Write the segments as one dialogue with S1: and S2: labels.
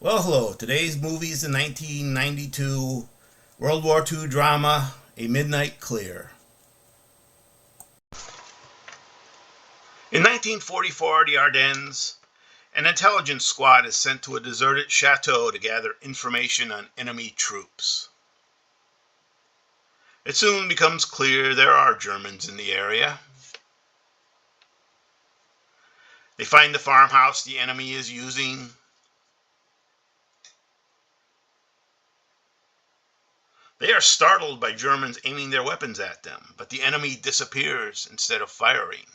S1: Well, hello. Today's movie is the 1992 World War II drama, A Midnight Clear. In 1944, the Ardennes, an intelligence squad is sent to a deserted chateau to gather information on enemy troops. It soon becomes clear there are Germans in the area. They find the farmhouse the enemy is using. They are startled by Germans aiming their weapons at them, but the enemy disappears instead of firing.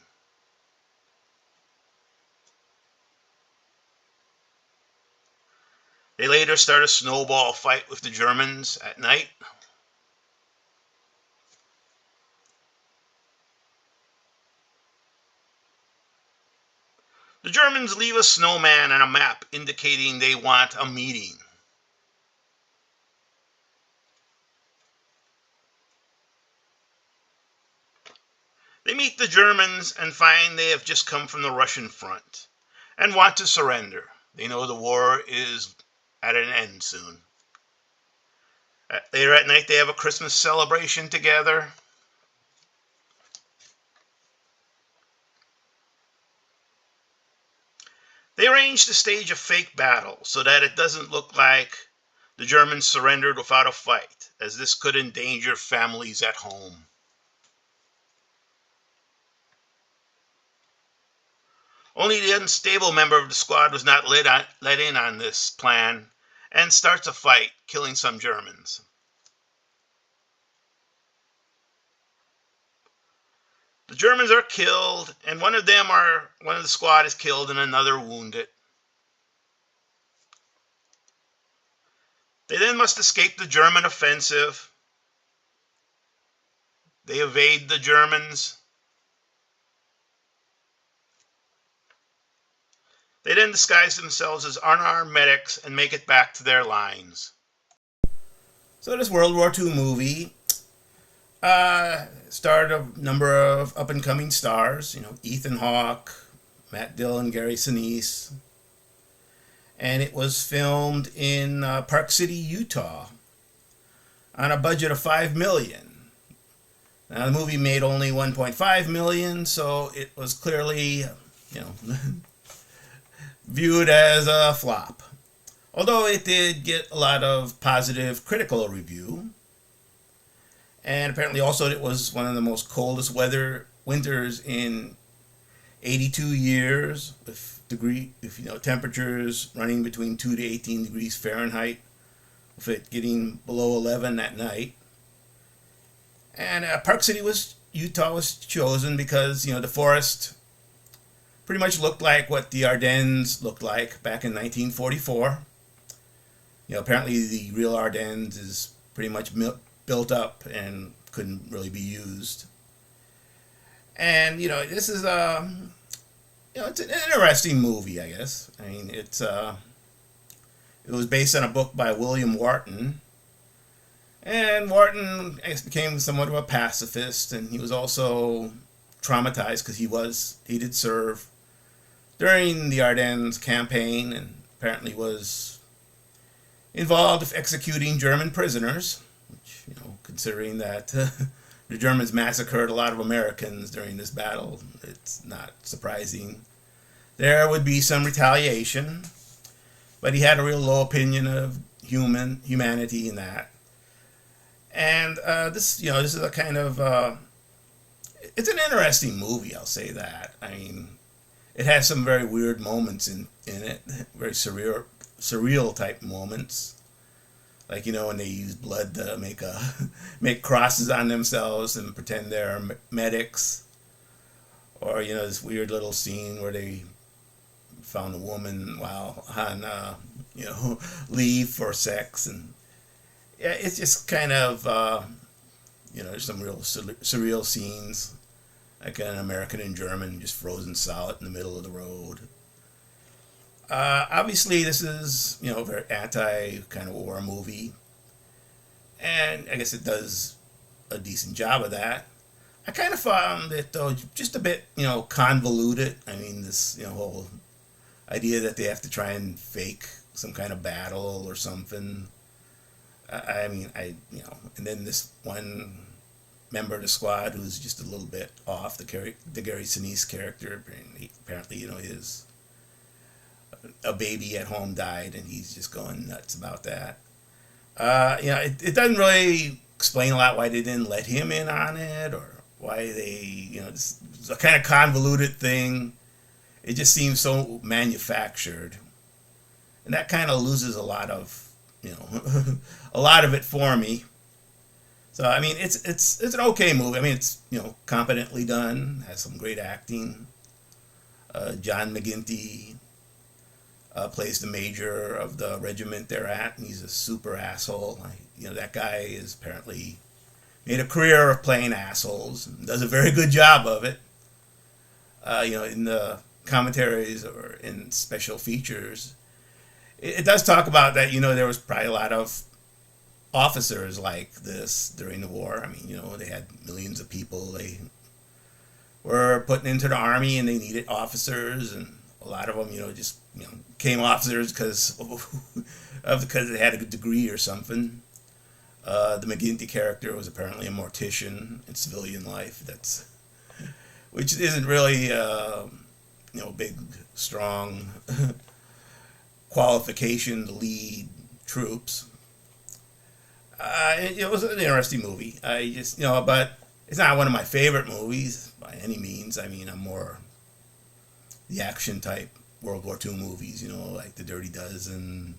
S1: They later start a snowball fight with the Germans at night. The Germans leave a snowman and a map indicating they want a meeting. They meet the Germans and find they have just come from the Russian front and want to surrender. They know the war is at an end soon. Later at night, they have a Christmas celebration together. They arrange to stage a fake battle so that it doesn't look like the Germans surrendered without a fight, as this could endanger families at home. Only the unstable member of the squad was not let in on this plan and starts a fight, killing some Germans. The Germans are killed, and one of the squad is killed and another wounded. They then must escape the German offensive. They evade the Germans. They then disguise themselves as unarmed medics and make it back to their lines. So this World War II movie starred a number of up-and-coming stars, Ethan Hawke, Matt Dillon, Gary Sinise. And it was filmed in Park City, Utah, on a budget of $5 million. Now the movie made only $1.5 million, so it was clearly, viewed as a flop. Although it did get a lot of positive critical review. And apparently also it was one of the most coldest winters in 82 years, with temperatures running between 2 to 18 degrees Fahrenheit, with it getting below 11 at night. And Park City, Utah was chosen because, the forest pretty much looked like what the Ardennes looked like back in 1944. Apparently the real Ardennes is pretty much built up and couldn't really be used. And, this is it's an interesting movie, I guess. I mean, it was based on a book by William Wharton. And Wharton became somewhat of a pacifist, and he was also traumatized because he did serve during the Ardennes campaign and apparently was involved with executing German prisoners, which, considering that the Germans massacred a lot of Americans during this battle, it's not surprising. There would be some retaliation, but he had a real low opinion of humanity in that. And this is a kind of it's an interesting movie, I'll say that. I mean, it has some very weird moments in it, very surreal type moments. Like, when they use blood to make crosses on themselves and pretend they're medics. Or, this weird little scene where they found a woman while on, leave for sex. And yeah, it's just kind of, there's some real surreal scenes. Like an American and German just frozen solid in the middle of the road. Obviously, this is, a very anti kind of war movie. And I guess it does a decent job of that. I kind of found it, though, just a bit, convoluted. I mean, this, whole idea that they have to try and fake some kind of battle or something. I mean, and then this one member of the squad who's just a little bit off, the Gary Sinise character. Apparently, his a baby at home died, and he's just going nuts about that. It doesn't really explain a lot why they didn't let him in on it, or why they, it's a kind of convoluted thing. It just seems so manufactured, and that kind of loses a lot of, a lot of it for me. So I mean, it's an okay movie. I mean, it's competently done, has some great acting. John McGinty plays the major of the regiment they're at, and he's a super asshole. That guy is apparently made a career of playing assholes and does a very good job of it. In the commentaries or in special features, it does talk about that. There was probably a lot of officers like this during the war. I mean, they had millions of people they were putting into the army, and they needed officers, and a lot of them, just became officers because they had a good degree or something. The McGinty character was apparently a mortician in civilian life. Which isn't really big, strong qualification to lead troops. It was an interesting movie. But it's not one of my favorite movies by any means. I mean, I'm more the action type World War II movies, like The Dirty Dozen,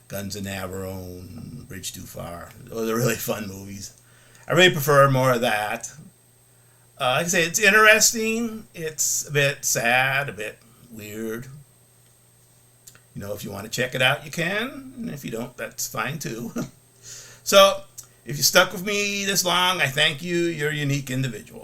S1: Guns of Navarone, Bridge Too Far. Those are really fun movies. I really prefer more of that. Like I say, it's interesting. It's a bit sad, a bit weird. If you want to check it out, you can. And if you don't, that's fine too. So, if you stuck with me this long, I thank you. You're a unique individual.